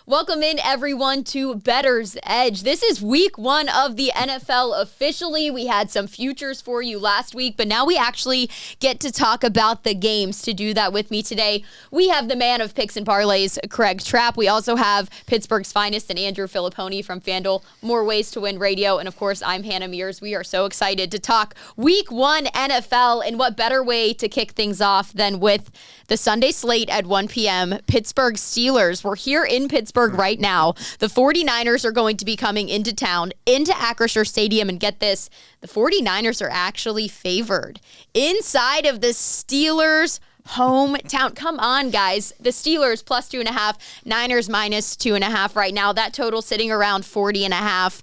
Welcome in, everyone, to Bettor's Edge. This is week 1 of the NFL officially. We had some futures for you last week, but now we actually get to talk about the games. To do that with me today, we have the man of Picks and Parlays, Craig Trapp. We also have Pittsburgh's finest and Andrew Fillipponi from FanDuel, More Ways to Win Radio. And of course, I'm Hannah Mears. We are so excited to talk week 1 NFL, and what better way to kick things off than with the Sunday slate at 1 p.m. Pittsburgh Steelers. We're here in Pittsburgh right now. The 49ers are going to be coming into town, into Acrisure Stadium, and get this, the 49ers are actually favored inside of the Steelers' hometown. Come on, guys. The Steelers plus 2.5, Niners minus 2.5 right now. That total sitting around 40.5.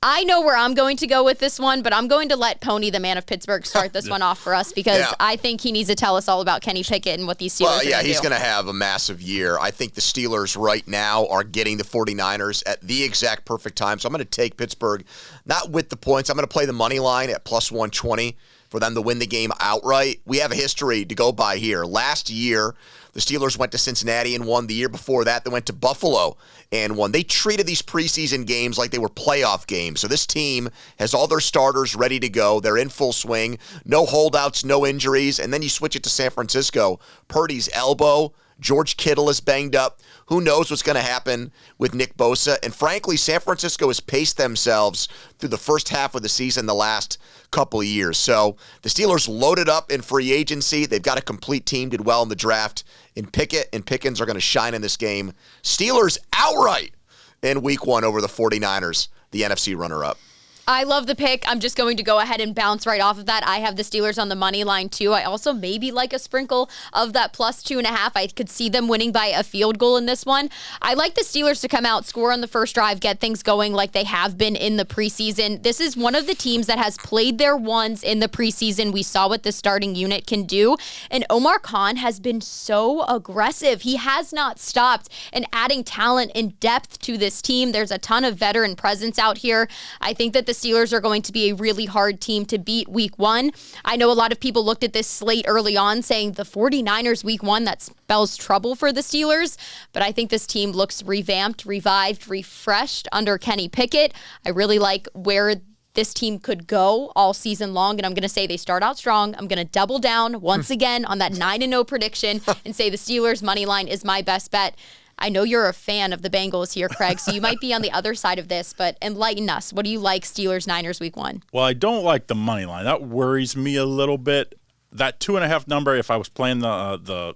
I know where I'm going to go with this one, but I'm going to let Pony, the man of Pittsburgh, start this one off for us because I think he needs to tell us all about Kenny Pickett and what these Steelers are going to do. He's going to have a massive year. I think the Steelers right now are getting the 49ers at the exact perfect time. So I'm going to take Pittsburgh, not with the points. I'm going to play the money line at plus 120 for them to win the game outright. We have a history to go by here. Last year, the Steelers went to Cincinnati and won. The year before that, they went to Buffalo and won. They treated these preseason games like they were playoff games. So this team has all their starters ready to go. They're in full swing. No holdouts, no injuries. And then you switch it to San Francisco. Purdy's elbow. George Kittle is banged up. Who knows what's going to happen with Nick Bosa? And frankly, San Francisco has paced themselves through the first half of the season the last couple of years. So the Steelers loaded up in free agency. They've got a complete team, did well in the draft. And Pickett and Pickens are going to shine in this game. Steelers outright in week 1 over the 49ers, the NFC runner-up. I love the pick. I'm just going to go ahead and bounce right off of that. I have the Steelers on the money line, too. I also maybe like a sprinkle of that plus 2.5. I could see them winning by a field goal in this one. I like the Steelers to come out, score on the first drive, get things going like they have been in the preseason. This is one of the teams that has played their ones in the preseason. We saw what the starting unit can do. And Omar Khan has been so aggressive. He has not stopped in adding talent and depth to this team. There's a ton of veteran presence out here. I think that the Steelers are going to be a really hard team to beat week 1. I know a lot of people looked at this slate early on saying the 49ers week 1, that spells trouble for the Steelers, but I think this team looks revamped, revived, refreshed under Kenny Pickett. I really like where this team could go all season long, and I'm going to say they start out strong. I'm going to double down once again on that 9-0 prediction and say the Steelers money line is my best bet. I know you're a fan of the Bengals here, Craig, so you might be on the other side of this, but enlighten us. What do you like Steelers-Niners week 1? Well, I don't like the money line. That worries me a little bit. That 2.5 number, if I was playing the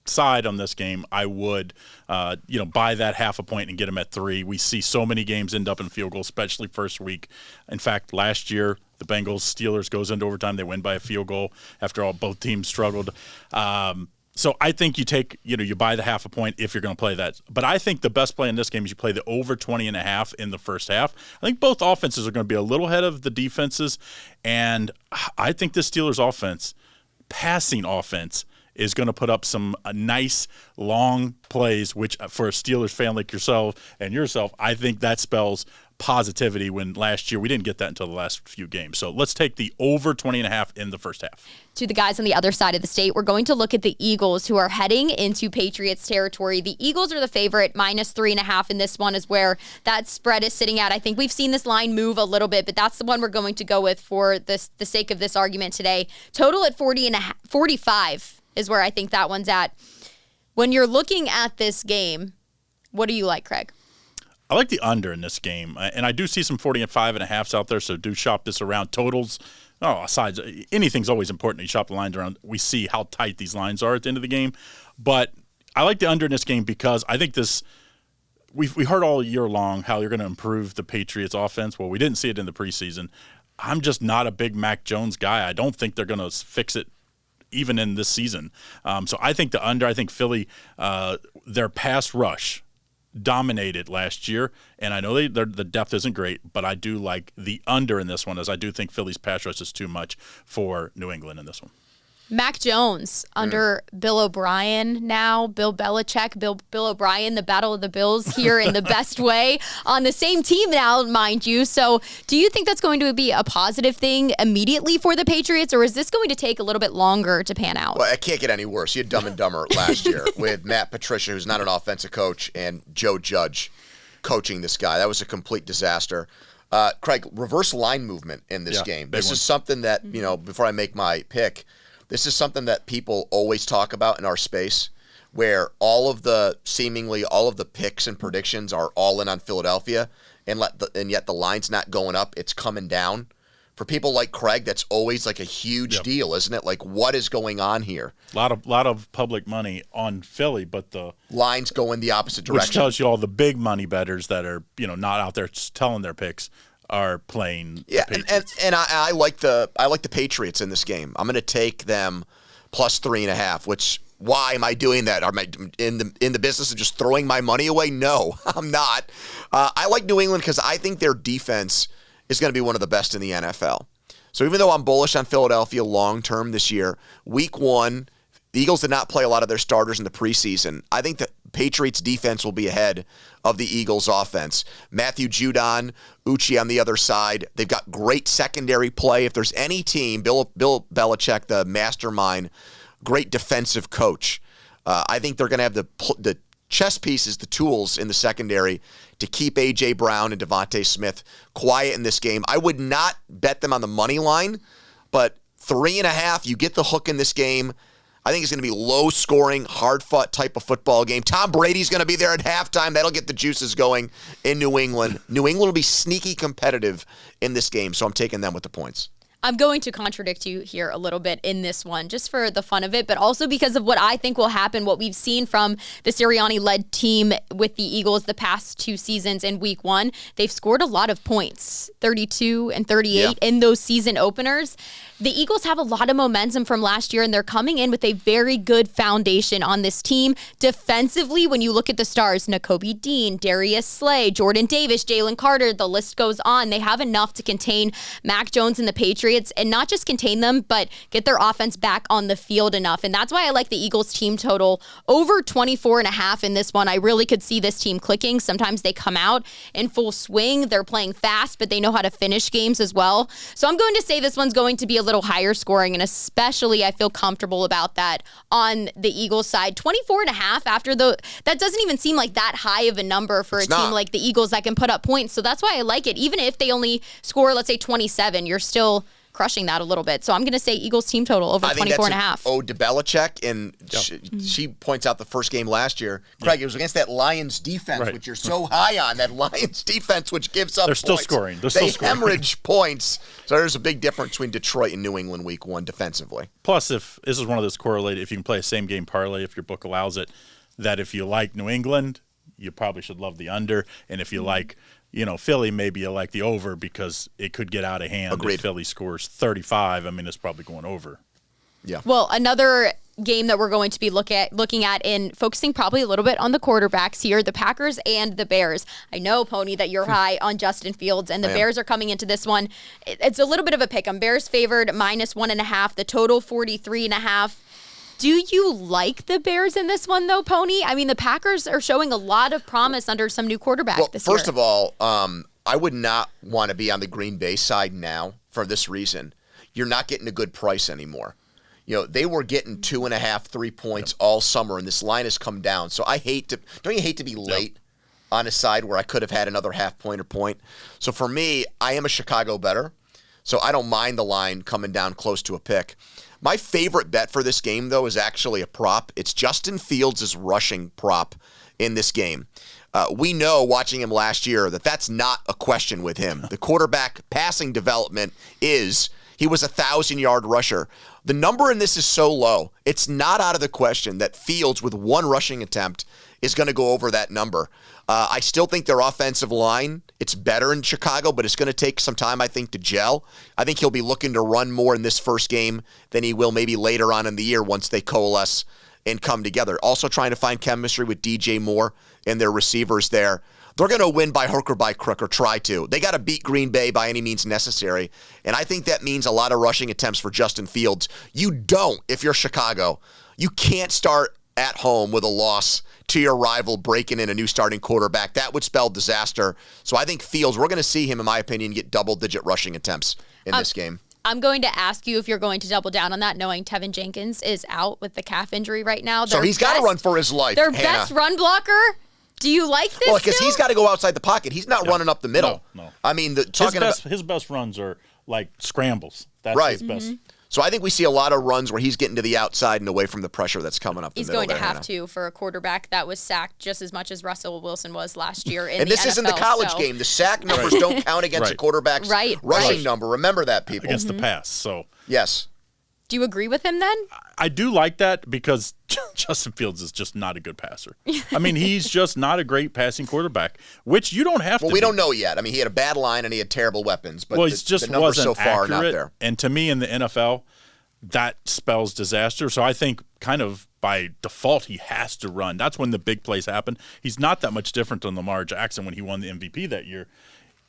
side on this game, I would buy that half a point and get them at 3. We see so many games end up in field goal, especially first week. In fact, last year, the Bengals-Steelers goes into overtime. They win by a field goal after all both teams struggled. So I think you take, you buy the half a point if you're going to play that. But I think the best play in this game is you play the over 20.5 in the first half. I think both offenses are going to be a little ahead of the defenses. And I think this Steelers offense, passing offense, is going to put up some nice long plays, which for a Steelers fan like yourself, I think that spells positivity when last year we didn't get that until the last few games. So let's take the over 20.5 in the first half. To the guys on the other side of the state, we're going to look at the Eagles, who are heading into Patriots territory. The Eagles are the favorite, minus 3.5, and this one is where that spread is sitting at. I think we've seen this line move a little bit, but that's the one we're going to go with for the sake of this argument today. Total at 45 is where I think that one's at. When you're looking at this game, what do you like, Craig? I like the under in this game, and I do see some 45.5s out there, so do shop this around. Totals, aside, anything's always important. You shop the lines around. We see how tight these lines are at the end of the game. But I like the under in this game because I think this – we heard all year long how you're going to improve the Patriots offense. Well, we didn't see it in the preseason. I'm just not a big Mac Jones guy. I don't think they're going to fix it even in this season. So I think the under. I think Philly, their pass rush – dominated last year, and I know the depth isn't great, but I do like the under in this one, as I do think Philly's pass rush is too much for New England in this one. Mac Jones under Bill O'Brien now. Bill Belichick, Bill O'Brien, the battle of the Bills here in the best way on the same team now, mind you. So do you think that's going to be a positive thing immediately for the Patriots, or is this going to take a little bit longer to pan out? Well, it can't get any worse. You had Dumb and Dumber last year with Matt Patricia, who's not an offensive coach, and Joe Judge coaching this guy. That was a complete disaster. Craig, reverse line movement in this game. This is something that, before I make my pick, this is something that people always talk about in our space, where seemingly all of the picks and predictions are all in on Philadelphia, and yet the line's not going up, it's coming down. For people like Craig, that's always like a huge deal, isn't it? Like, what is going on here? A lot of public money on Philly, but the lines go in the opposite direction. Which tells you all the big money bettors that are not out there telling their picks are playing. Yeah, the Patriots. and I like the Patriots in this game. I'm going to take them plus 3.5. Which, why am I doing that? Am I in the business of just throwing my money away? No, I'm not. I like New England because I think their defense is going to be one of the best in the NFL. So even though I'm bullish on Philadelphia long term this year, Week 1, the Eagles did not play a lot of their starters in the preseason. I think the Patriots defense will be ahead of the Eagles offense. Matthew Judon, Uchi on the other side. They've got great secondary play. If there's any team, Bill Belichick, the mastermind, great defensive coach. I think they're going to have the chess pieces, the tools in the secondary to keep A.J. Brown and Devontae Smith quiet in this game. I would not bet them on the money line, but 3.5, you get the hook in this game. I think it's going to be low-scoring, hard-fought type of football game. Tom Brady's going to be there at halftime. That'll get the juices going in New England. New England will be sneaky competitive in this game, so I'm taking them with the points. I'm going to contradict you here a little bit in this one, just for the fun of it, but also because of what I think will happen, what we've seen from the Sirianni-led team with the Eagles the past 2 seasons in Week 1. They've scored a lot of points, 32 and 38 in those season openers. The Eagles have a lot of momentum from last year, and they're coming in with a very good foundation on this team. Defensively, when you look at the stars, Nakobe Dean, Darius Slay, Jordan Davis, Jalen Carter, the list goes on. They have enough to contain Mac Jones and the Patriots, and not just contain them, but get their offense back on the field enough. And that's why I like the Eagles team total over 24.5 in this one. I really could see this team clicking. Sometimes they come out in full swing. They're playing fast, but they know how to finish games as well. So I'm going to say this one's going to be a little higher scoring, and especially I feel comfortable about that on the Eagles side. 24.5 after that doesn't even seem like that high of a number for team like the Eagles that can put up points. So that's why I like it. Even if they only score, let's say 27, you're still crushing that a little bit. So I'm going to say Eagles team total over 24.5. Ode to Belichick, and she points out the first game last year. Craig, it was against that Lions defense, which you're so high on. That Lions defense, which gives up points. They're still scoring. Hemorrhage points. So there's a big difference between Detroit and New England Week 1 defensively. Plus, if this is one of those correlated, if you can play a same game parlay, if your book allows it, that if you like New England, you probably should love the under. And if you like Philly, maybe you like the over because it could get out of hand. Agreed. If Philly scores 35, I mean, it's probably going over. Yeah. Well, another game that we're going to be looking at and focusing probably a little bit on the quarterbacks here, the Packers and the Bears. I know, Pony, that you're high on Justin Fields, and the Bears are coming into this one. It's a little bit of a pick. I'm Bears favored -1.5, the total 43.5. Do you like the Bears in this one, though, Pony? I mean, the Packers are showing a lot of promise under some new quarterback this year. First of all, I would not want to be on the Green Bay side now for this reason. You're not getting a good price anymore. They were getting 2.5, 3 points all summer, and this line has come down. So don't you hate to be late on a side where I could have had another half point or point? So for me, I am a Chicago bettor, so I don't mind the line coming down close to a pick. My favorite bet for this game, though, is actually a prop. It's Justin Fields' rushing prop in this game. We know, watching him last year, that's not a question with him. The quarterback passing development he was a 1,000-yard rusher. The number in this is so low, it's not out of the question that Fields, with one rushing attempt, is going to go over that number. I still think their offensive line, it's better in Chicago, but it's going to take some time, I think, to gel. I think he'll be looking to run more in this first game than he will maybe later on in the year once they coalesce and come together. Also trying to find chemistry with DJ Moore and their receivers there. they're going to win by hook or by crook, or try to. They got to beat Green Bay by any means necessary. And I think that means a lot of rushing attempts for Justin Fields. You don't, if you're Chicago. You can't start at home with a loss to your rival breaking in a new starting quarterback. That would spell disaster. So I think Fields, we're going to see him, in my opinion, get double-digit rushing attempts in this game. I'm going to ask you if you're going to double down on that, knowing Tevin Jenkins is out with the calf injury right now. So he's got to run for his life, Their Hannah. best run blocker? Do you like this? Well, because he's got to go outside the pocket. He's not running up the middle. No. I mean, his best runs are like scrambles. That's right. his best. So I think we see a lot of runs where he's getting to the outside and away from the pressure that's coming up the He's middle. going to have Hannah. to for a quarterback that was sacked just as much as Russell Wilson was last year in and the this NFL, isn't the college game. The sack numbers don't count against a quarterback's rushing number. Remember that, people. Against the pass. So yes. Do you agree with him then? I do like that because Justin Fields is just not a good passer. I mean, he's just not a great passing quarterback, which you don't have to. Well, we don't know yet. I mean, he had a bad line and he had terrible weapons, but he just the numbers wasn't so far accurate. are not there. And to me, in the NFL, that spells disaster. So I think kind of by default, he has to run. That's when the big plays happen. He's not that much different than Lamar Jackson when he won the MVP that year.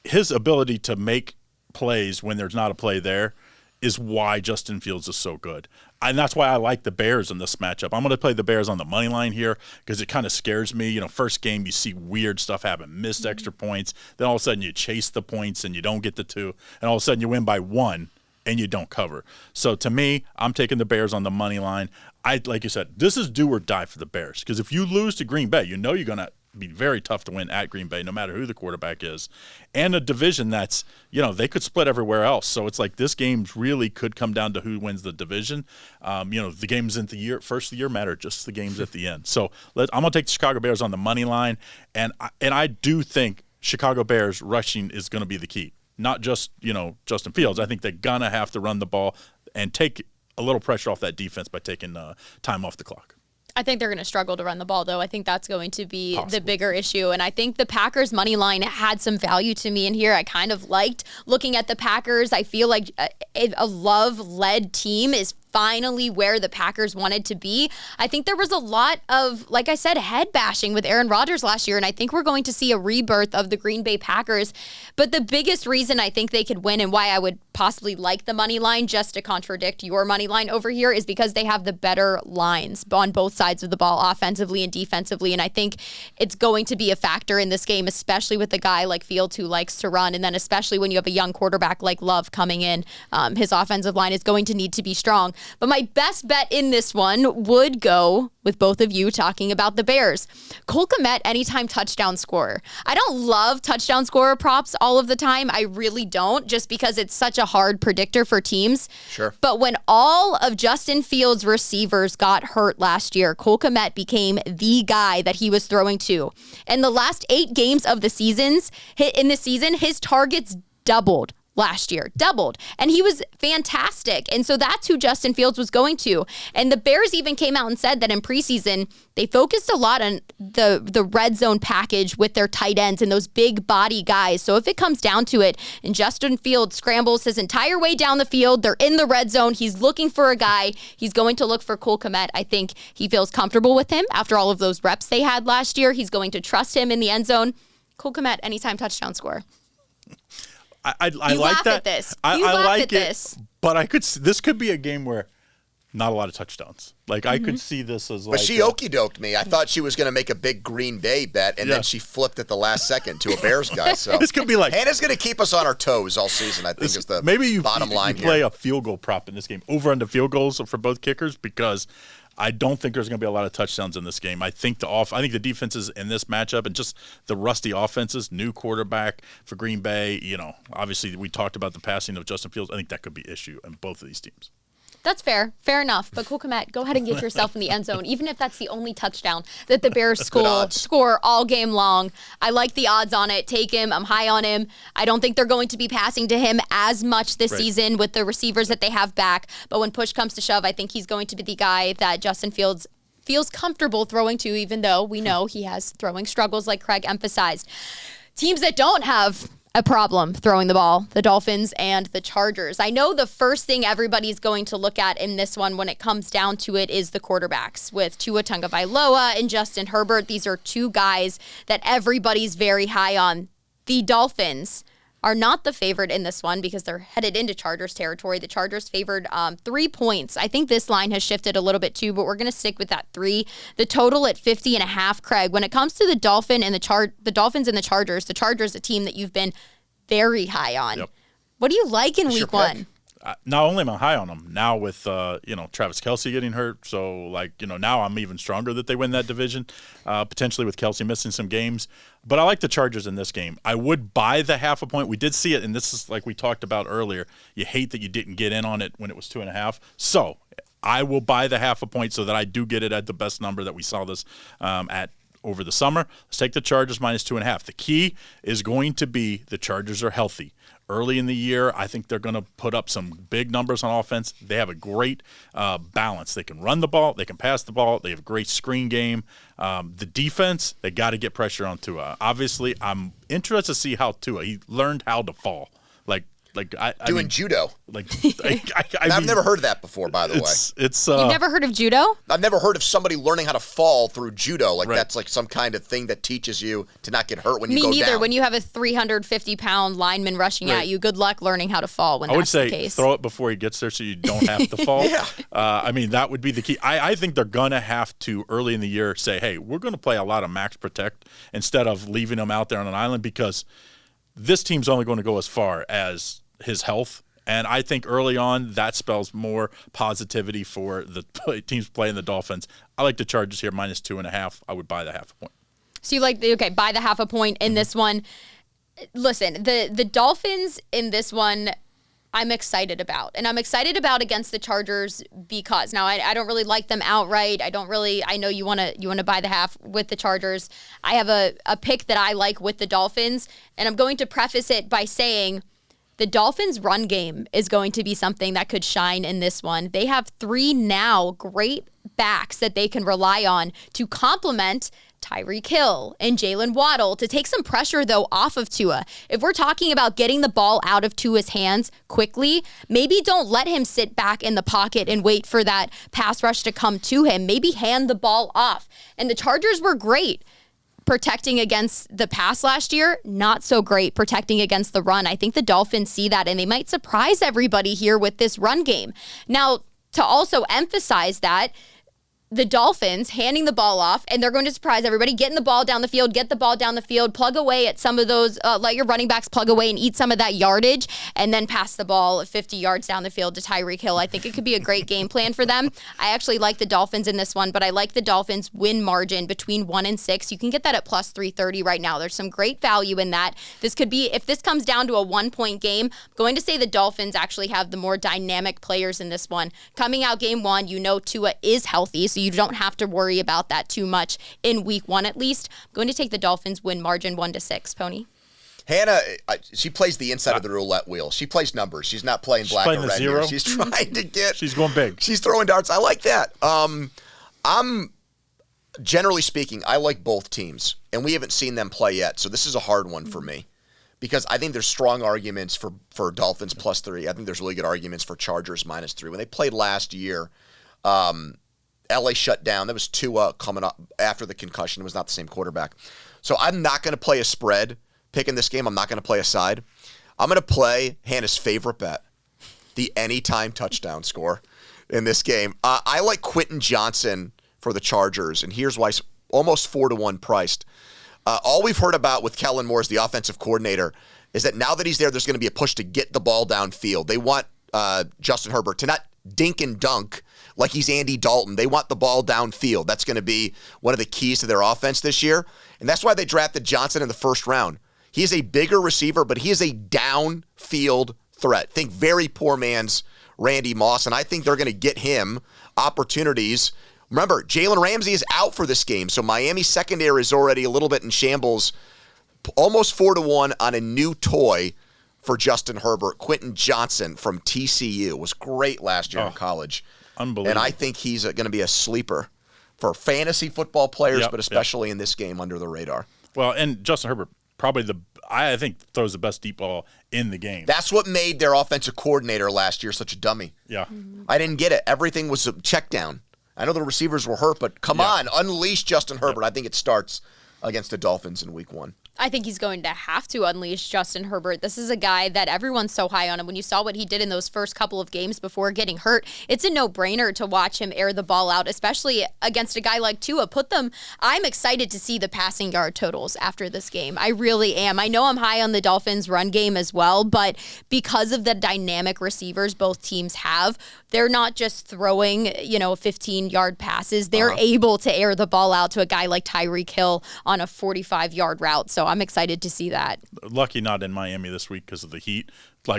His ability to make plays when there's not a play there is why Justin Fields is so good. And that's why I like the Bears in this matchup. I'm going to play the Bears on the money line here because it kind of scares me. You know, first game, you see weird stuff happen, missed extra points. Then all of a sudden you chase the points and you don't get the 2. And all of a sudden you win by 1 and you don't cover. So to me, I'm taking the Bears on the money line. Like you said, this is do or die for the Bears because if you lose to Green Bay, you know you're going to be very tough to win at Green Bay no matter who the quarterback is. And a division that's, they could split everywhere else. So it's like this game really could come down to who wins the division. The games in the first of the year matter, just the games at the end. So I'm going to take the Chicago Bears on the money line. And I do think Chicago Bears rushing is going to be the key. Not just, Justin Fields. I think they're going to have to run the ball and take a little pressure off that defense by taking time off the clock. I think they're going to struggle to run the ball, though. I think that's going to be Possibly the bigger issue. And I think the Packers' money line had some value to me in here. I kind of liked looking at the Packers. I feel like a Love-led team is finally where the Packers wanted to be. I think there was a lot of, like I said, head bashing with Aaron Rodgers last year, and I think we're going to see a rebirth of the Green Bay Packers. But the biggest reason I think they could win and why I would possibly like the money line, just to contradict your money line over here, is because they have the better lines on both sides of the ball, offensively and defensively. And I think it's going to be a factor in this game, especially with a guy like Fields who likes to run, and then especially when you have a young quarterback like Love coming in. His offensive line is going to need to be strong. But my best bet in this one would go with both of you talking about the Bears. Cole Kmet, anytime touchdown scorer. I don't love touchdown scorer props all of the time. I really don't, just because it's such a hard predictor for teams. Sure. But when all of Justin Fields' receivers got hurt last year, Cole Kmet became the guy that he was throwing to. In the last 8 games of the season, his targets doubled. Last year, doubled. And he was fantastic. And so that's who Justin Fields was going to. And the Bears even came out and said that in preseason, they focused a lot on the red zone package with their tight ends and those big body guys. So if it comes down to it and Justin Fields scrambles his entire way down the field, they're in the red zone, he's looking for a guy, he's going to look for Cole Kmet. I think he feels comfortable with him after all of those reps they had last year. He's going to trust him in the end zone. Cole Kmet, anytime touchdown score. I like that. I like this, but this could be a game where not a lot of touchdowns. Like I could see this as like. But she okey-doked me. I thought she was going to make a big Green Bay bet, and then she flipped at the last second to a Bears guy. So this could be like Hannah's going to keep us on our toes all season. I think is the bottom line here. Play a field goal prop in this game over under field goals for both kickers because I don't think there's going to be a lot of touchdowns in this game. I think the defenses in this matchup and just the rusty offenses, new quarterback for Green Bay, obviously we talked about the passing of Justin Fields. I think that could be an issue in both of these teams. That's fair. Fair enough. But Cole Kmet, go ahead and get yourself in the end zone, even if that's the only touchdown that the Bears score all game long. I like the odds on it. Take him. I'm high on him. I don't think they're going to be passing to him as much this season with the receivers that they have back. But when push comes to shove, I think he's going to be the guy that Justin Fields feels comfortable throwing to, even though we know he has throwing struggles like Craig emphasized. Teams that don't have a problem throwing the ball, the Dolphins and the Chargers. I know the first thing everybody's going to look at in this one when it comes down to it is the quarterbacks with Tua Tagovailoa and Justin Herbert. These are two guys that everybody's very high on. The Dolphins are not the favorite in this one because they're headed into Chargers territory. The Chargers favored 3 points. I think this line has shifted a little bit too, but we're going to stick with that 3. The total at 50.5. Craig, when it comes to the Dolphins and the Chargers, a team that you've been very high on. Yep. What do you like in week one? Not only am I high on them, now with Travis Kelce getting hurt, so now I'm even stronger that they win that division, potentially with Kelce missing some games. But I like the Chargers in this game. I would buy the 0.5 point. We did see it, and this is like we talked about earlier. You hate that you didn't get in on it when it was 2.5. So I will buy the 0.5 point so that I do get it at the best number that we saw this at over the summer. Let's take the Chargers minus 2.5. The key is going to be the Chargers are healthy. Early in the year, I think they're going to put up some big numbers on offense. They have a great balance. They can run the ball. They can pass the ball. They have a great screen game. The defense, they got to get pressure on Tua. Obviously, I'm interested to see how Tua, he learned how to fall. Doing judo. I've never heard of that before, by the way. You've never heard of judo? I've never heard of somebody learning how to fall through judo. Right. That's like some kind of thing that teaches you to not get hurt when you go down. Me neither. When you have a 350-pound lineman rushing at you, good luck learning how to fall when that's the case. I would say throw it before he gets there so you don't have to fall. Yeah. That would be the key. I think they're going to have to, early in the year, say, hey, we're going to play a lot of max protect instead of leaving him out there on an island, because this team's only going to go as far as his health. And I think early on that spells more positivity for the teams playing the Dolphins. I like the Chargers here, minus 2.5. I would buy the 0.5 point. So you like buy the 0.5 point in this one. Listen, the Dolphins in this one, I'm excited about. And I'm excited about against the Chargers because now I don't really like them outright. I know you want to buy the 0.5 with the Chargers. I have a pick that I like with the Dolphins, and I'm going to preface it by saying the Dolphins' run game is going to be something that could shine in this one. They have 3 now great backs that they can rely on to complement Tyreek Hill and Jalen Waddle to take some pressure, though, off of Tua. If we're talking about getting the ball out of Tua's hands quickly, maybe don't let him sit back in the pocket and wait for that pass rush to come to him. Maybe hand the ball off. And the Chargers were great protecting against the pass last year, not so great protecting against the run. I think the Dolphins see that, and they might surprise everybody here with this run game. Now, to also emphasize that, the Dolphins handing the ball off, and they're going to surprise everybody, getting the ball down the field, get the ball down the field, plug away at some of those, let your running backs plug away and eat some of that yardage, and then pass the ball 50 yards down the field to Tyreek Hill. I think it could be a great game plan for them. I actually like the Dolphins in this one, but I like the Dolphins win margin between 1 and 6. You can get that at plus 330 right now. There's some great value in that. This could be, if this comes down to a 1-point game, I'm going to say the Dolphins actually have the more dynamic players in this one. Coming out game 1, Tua is healthy, so you don't have to worry about that too much in week 1 at least. I'm going to take the Dolphins win margin 1-6. Pony? Hannah, she plays the inside of the roulette wheel. She plays numbers. She's not playing black or red here. She's trying to get... She's going big. She's throwing darts. I like that. I'm... Generally speaking, I like both teams, and we haven't seen them play yet, so this is a hard one for me. Because I think there's strong arguments for Dolphins plus 3. I think there's really good arguments for Chargers minus 3. When they played last year... LA shut down. That was Tua coming up after the concussion. It was not the same quarterback. So I'm not going to play a spread pick in this game. I'm not going to play a side. I'm going to play Hannah's favorite bet, the anytime touchdown score in this game. I like Quentin Johnson for the Chargers, and here's why. Almost 4-1 priced. All we've heard about with Kellen Moore as the offensive coordinator is that now that he's there's going to be a push to get the ball downfield. They want Justin Herbert to not dink and dunk like he's Andy Dalton. They want the ball downfield. That's going to be one of the keys to their offense this year. And that's why they drafted Johnson in the first round. He is a bigger receiver, but he is a downfield threat. Think very poor man's Randy Moss, and I think they're going to get him opportunities. Remember, Jalen Ramsey is out for this game, so Miami's secondary is already a little bit in shambles. Almost 4-1 on a new toy for Justin Herbert. Quentin Johnson from TCU was great last year in college. Unbelievable. And I think he's going to be a sleeper for fantasy football players, but especially in this game under the radar. Well, and Justin Herbert, probably I think throws the best deep ball in the game. That's what made their offensive coordinator last year such a dummy. Yeah. I didn't get it. Everything was a check down. I know the receivers were hurt, but come on, unleash Justin Herbert. I think it starts against the Dolphins in week 1. I think he's going to have to unleash Justin Herbert. This is a guy that everyone's so high on. And when you saw what he did in those first couple of games before getting hurt, it's a no-brainer to watch him air the ball out, especially against a guy like Tua. I'm excited to see the passing yard totals after this game. I really am. I know I'm high on the Dolphins' run game as well, but because of the dynamic receivers both teams have, they're not just throwing, 15-yard passes. They're able to air the ball out to a guy like Tyreek Hill on a 45-yard route. So I'm excited to see that. Lucky not in Miami this week because of the heat.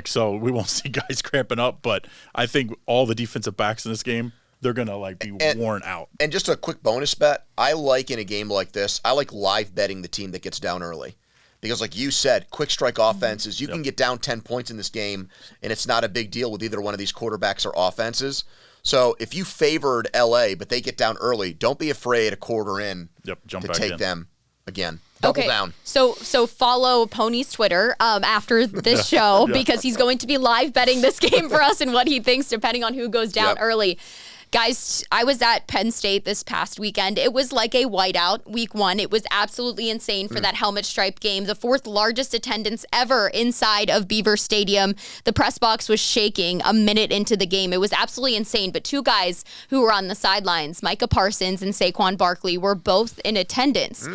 So we won't see guys cramping up, but I think all the defensive backs in this game, they're going to be worn out. And just a quick bonus bet, I like in a game like this, I like live betting the team that gets down early. Because like you said, quick strike offenses, you can get down 10 points in this game, and it's not a big deal with either one of these quarterbacks or offenses. So if you favored L.A., but they get down early, don't be afraid a quarter in jump to back take in. them again. Double down. So follow Pony's Twitter after this show because he's going to be live betting this game for us and what he thinks depending on who goes down early. Guys, I was at Penn State this past weekend. It was like a whiteout week 1. It was absolutely insane for that helmet stripe game. The 4th largest attendance ever inside of Beaver Stadium. The press box was shaking a minute into the game. It was absolutely insane. But 2 guys who were on the sidelines, Micah Parsons and Saquon Barkley, were both in attendance.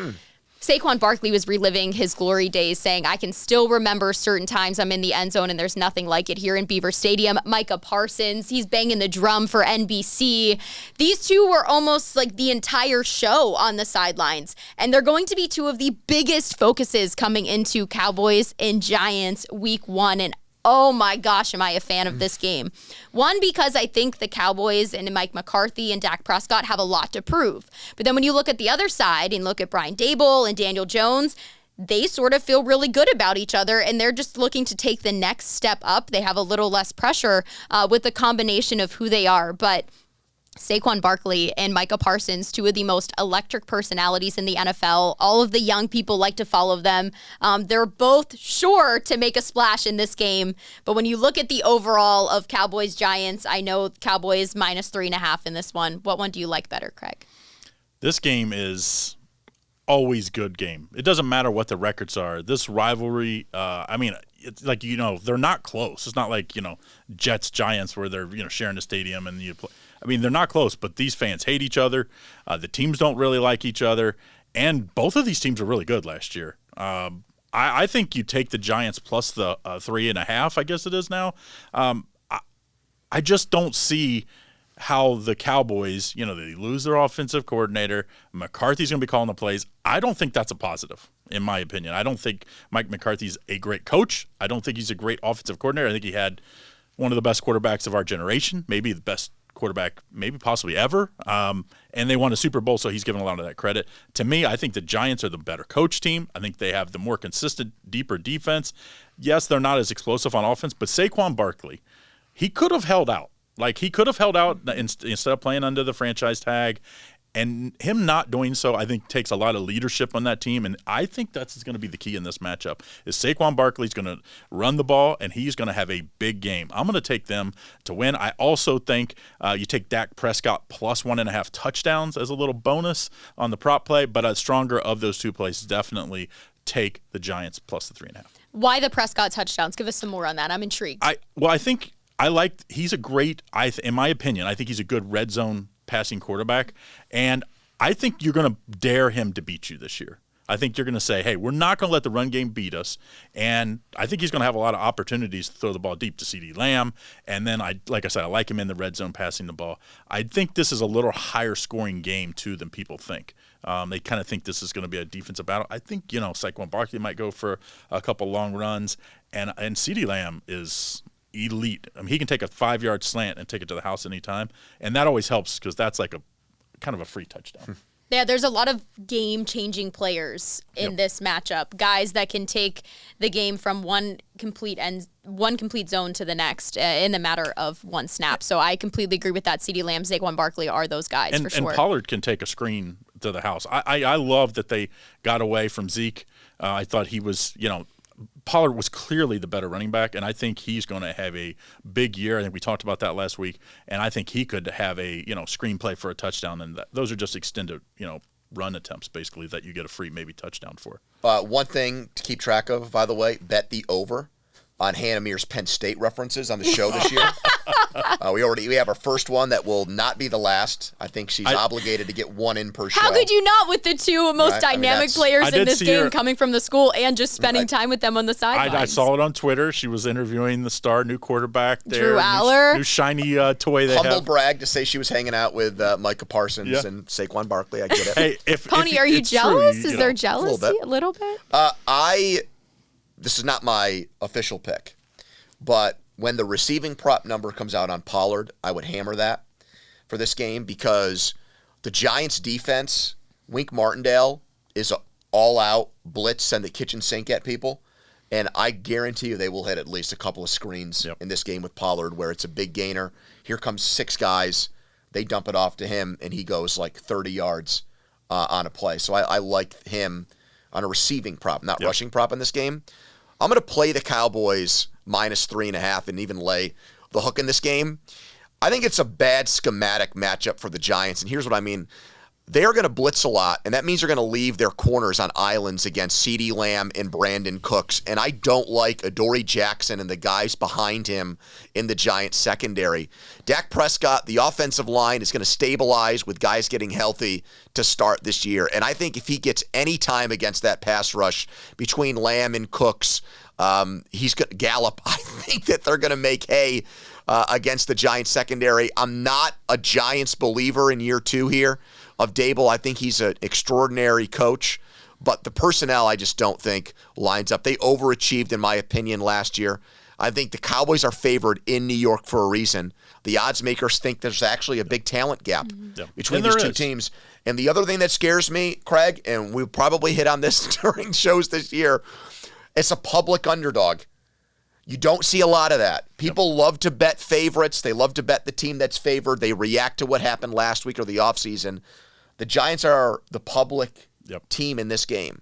Saquon Barkley was reliving his glory days, saying, I can still remember certain times I'm in the end zone and there's nothing like it here in Beaver Stadium. Micah Parsons, he's banging the drum for NBC. These two were almost like the entire show on the sidelines. And they're going to be 2 of the biggest focuses coming into Cowboys and Giants week 1. And oh my gosh, am I a fan of this game. 1, because I think the Cowboys and Mike McCarthy and Dak Prescott have a lot to prove. But then when you look at the other side and look at Brian Dable and Daniel Jones, they sort of feel really good about each other, and they're just looking to take the next step up. They have a little less pressure with the combination of who they are. But Saquon Barkley and Micah Parsons, 2 of the most electric personalities in the NFL. All of the young people like to follow them. They're both sure to make a splash in this game. But when you look at the overall of Cowboys-Giants, I know Cowboys -3.5 in this one. What one do you like better, Craig? This game is always good game. It doesn't matter what the records are. This rivalry, it's like, they're not close. It's not like, Jets-Giants where they're, sharing the stadium and you play. They're not close, but these fans hate each other. The teams don't really like each other, and both of these teams are really good last year. I think you take the Giants plus the 3.5, I guess it is now. I just don't see how the Cowboys, they lose their offensive coordinator. McCarthy's going to be calling the plays. I don't think that's a positive, in my opinion. I don't think Mike McCarthy's a great coach. I don't think he's a great offensive coordinator. I think he had one of the best quarterbacks of our generation, maybe the best quarterback maybe possibly ever, and they won a Super Bowl, so he's given a lot of that credit. To me, I think the Giants are the better coach team. I think they have the more consistent, deeper defense. Yes, they're not as explosive on offense, but Saquon Barkley, he could have held out. He could have held out instead of playing under the franchise tag. And him not doing so, I think, takes a lot of leadership on that team. And I think that's going to be the key in this matchup, is Saquon Barkley's going to run the ball, and he's going to have a big game. I'm going to take them to win. I also think you take Dak Prescott plus 1.5 touchdowns as a little bonus on the prop play. But a stronger of those 2 plays, definitely take the Giants plus the 3.5. Why the Prescott touchdowns? Give us some more on that. I'm intrigued. He's a great, in my opinion, I think he's a good red zone passing quarterback, and I think you're going to dare him to beat you this year. I think you're going to say, hey, we're not going to let the run game beat us, and I think he's going to have a lot of opportunities to throw the ball deep to CeeDee Lamb, and then, I like him in the red zone passing the ball. I think this is a little higher scoring game, too, than people think. They kind of think this is going to be a defensive battle. I think, Saquon Barkley might go for a couple long runs, and CeeDee Lamb is elite. He can take a 5-yard slant and take it to the house anytime, and that always helps because that's like a kind of a free touchdown. Yeah, there's a lot of game-changing players in this matchup. Guys that can take the game from one complete zone to the next in the matter of one snap. So I completely agree with that. CeeDee Lamb, Saquon Barkley are those guys for sure. And Pollard can take a screen to the house. I love that they got away from Zeke. I thought he was, Pollard was clearly the better running back, and I think he's going to have a big year. I think we talked about that last week, and I think he could have a screenplay for a touchdown, and those are just extended run attempts basically that you get a free maybe touchdown for. One thing to keep track of, by the way, bet the over on Hannah Mears' Penn State references on the show this year. We have our first one that will not be the last. I think she's obligated to get one in per show. How could you not, with the two most dynamic players in this game coming from the school and just spending time with them on the sidelines? I saw it on Twitter. She was interviewing the star new quarterback there. Drew Aller. New shiny toy they Humble have. brag to say she was hanging out with Micah Parsons and Saquon Barkley. I get it. Hey, Pony, are you jealous? Is there jealousy? A little bit? This is not my official pick, but when the receiving prop number comes out on Pollard, I would hammer that for this game because the Giants' defense, Wink Martindale, is an all-out blitz, send the kitchen sink at people, and I guarantee you they will hit at least a couple of screens in this game with Pollard where it's a big gainer. Here comes 6 guys. They dump it off to him, and he goes like 30 yards on a play. So I like him on a receiving prop, not rushing prop in this game. I'm going to play the Cowboys minus 3.5 and even lay the hook in this game. I think it's a bad schematic matchup for the Giants, and here's what I mean. They're going to blitz a lot, and that means they're going to leave their corners on islands against CeeDee Lamb and Brandon Cooks, and I don't like Adoree Jackson and the guys behind him in the Giants secondary. Dak Prescott, the offensive line, is going to stabilize with guys getting healthy to start this year, and I think if he gets any time against that pass rush between Lamb and Cooks, he's going to Gallup. I think that they're going to make hay against the Giants secondary. I'm not a Giants believer in year 2 here of Dable. I think he's an extraordinary coach, but the personnel I just don't think lines up. They overachieved, in my opinion, last year. I think the Cowboys are favored in New York for a reason. The odds makers think there's actually a big talent gap between these two teams. And the other thing that scares me, Craig, and we'll probably hit on this during shows this year, it's a public underdog. You don't see a lot of that. People love to bet favorites. They love to bet the team that's favored. They react to what happened last week or the offseason. The Giants are the public team in this game.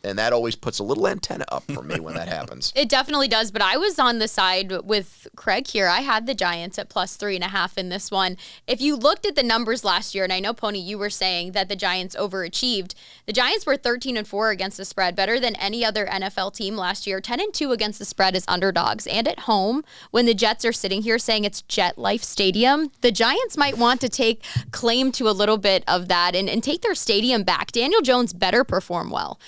And that always puts a little antenna up for me when that happens. It definitely does, but I was on the side with Craig here. I had the Giants at plus 3.5 in this one. If you looked at the numbers last year, and I know, Pony, you were saying that the Giants overachieved. The Giants were 13-4 against the spread, better than any other NFL team last year. 10-2 against the spread as underdogs. And at home, when the Jets are sitting here saying it's Jet Life Stadium, the Giants might want to take claim to a little bit of that and take their stadium back. Daniel Jones better perform well.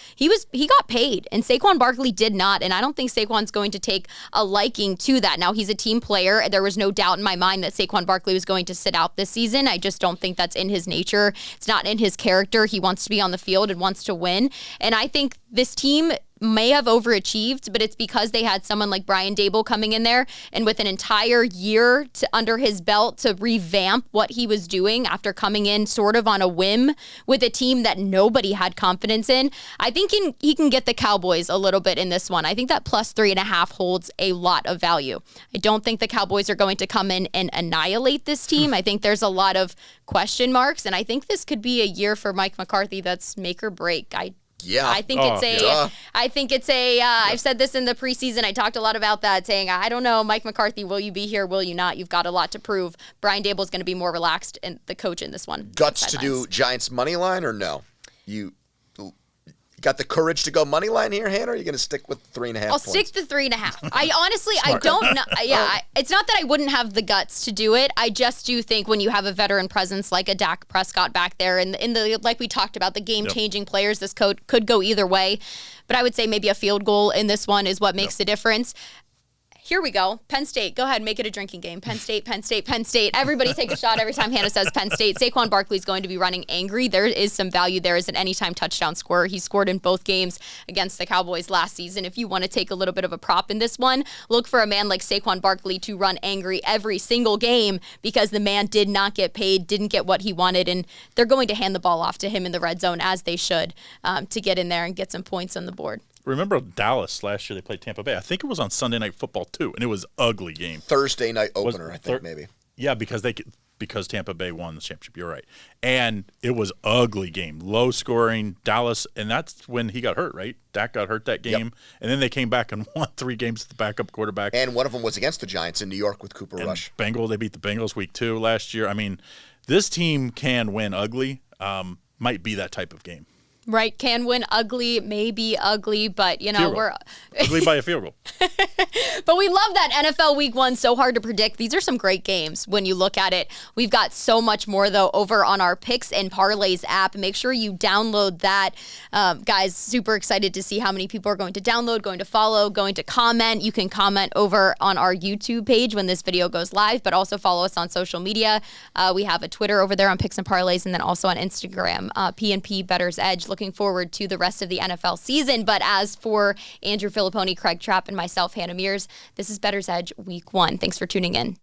He got paid, and Saquon Barkley did not, and I don't think Saquon's going to take a liking to that. Now, he's a team player. There was no doubt in my mind that Saquon Barkley was going to sit out this season. I just don't think that's in his nature. It's not in his character. He wants to be on the field and wants to win, and I think this team may have overachieved, but it's because they had someone like Brian Dable coming in there and with an entire year under his belt to revamp what he was doing after coming in sort of on a whim with a team that nobody had confidence in. I think he can get the Cowboys a little bit in this one. I think that plus 3.5 holds a lot of value. I don't think the Cowboys are going to come in and annihilate this team. I think there's a lot of question marks, and I think this could be a year for Mike McCarthy that's make or break. I think it's a. I've said this in the preseason. I talked a lot about that, saying, I don't know, Mike McCarthy, will you be here? Will you not? You've got a lot to prove. Brian Dable is going to be more relaxed, and the coach in this one. Guts to do Giants money line or no? You got the courage to go money line here, Hannah? Or are you going to stick with 3.5? I'll stick to 3.5. I honestly, I don't know. Yeah, it's not that I wouldn't have the guts to do it. I just do think when you have a veteran presence like a Dak Prescott back there, and in the like we talked about, the game-changing players, this could go either way. But I would say maybe a field goal in this one is what makes the difference. Here we go. Penn State. Go ahead, make it a drinking game. Penn State, Penn State, Penn State. Everybody take a shot every time Hannah says Penn State. Saquon Barkley is going to be running angry. There is some value there as an anytime touchdown scorer. He scored in both games against the Cowboys last season. If you want to take a little bit of a prop in this one, look for a man like Saquon Barkley to run angry every single game because the man did not get paid, didn't get what he wanted, and they're going to hand the ball off to him in the red zone as they should to get in there and get some points on the board. Remember Dallas last year? They played Tampa Bay. I think it was on Sunday Night Football too, and it was an ugly game. Thursday night opener, I think maybe. Yeah, because because Tampa Bay won the championship. You're right. And it was ugly game, low scoring. Dallas, and that's when he got hurt, right? Dak got hurt that game, and then they came back and won 3 games with the backup quarterback. And one of them was against the Giants in New York with Cooper Rush. Bengals, they beat the Bengals week 2 last year. I mean, this team can win ugly. Might be that type of game. Right, can win ugly, maybe ugly, but we're ugly by a field goal. But we love that NFL Week 1, so hard to predict. These are some great games when you look at it. We've got so much more, though, over on our Picks and Parlays app. Make sure you download that. Guys, super excited to see how many people are going to download, going to follow, going to comment. You can comment over on our YouTube page when this video goes live, but also follow us on social media. We have a Twitter over there on Picks and Parlays, and then also on Instagram, P&P Bettors Edge. Looking forward to the rest of the NFL season. But as for Andrew Fillipponi, Craig Trapp, and myself, Hannah Mears, this is Bettors Edge Week 1. Thanks for tuning in.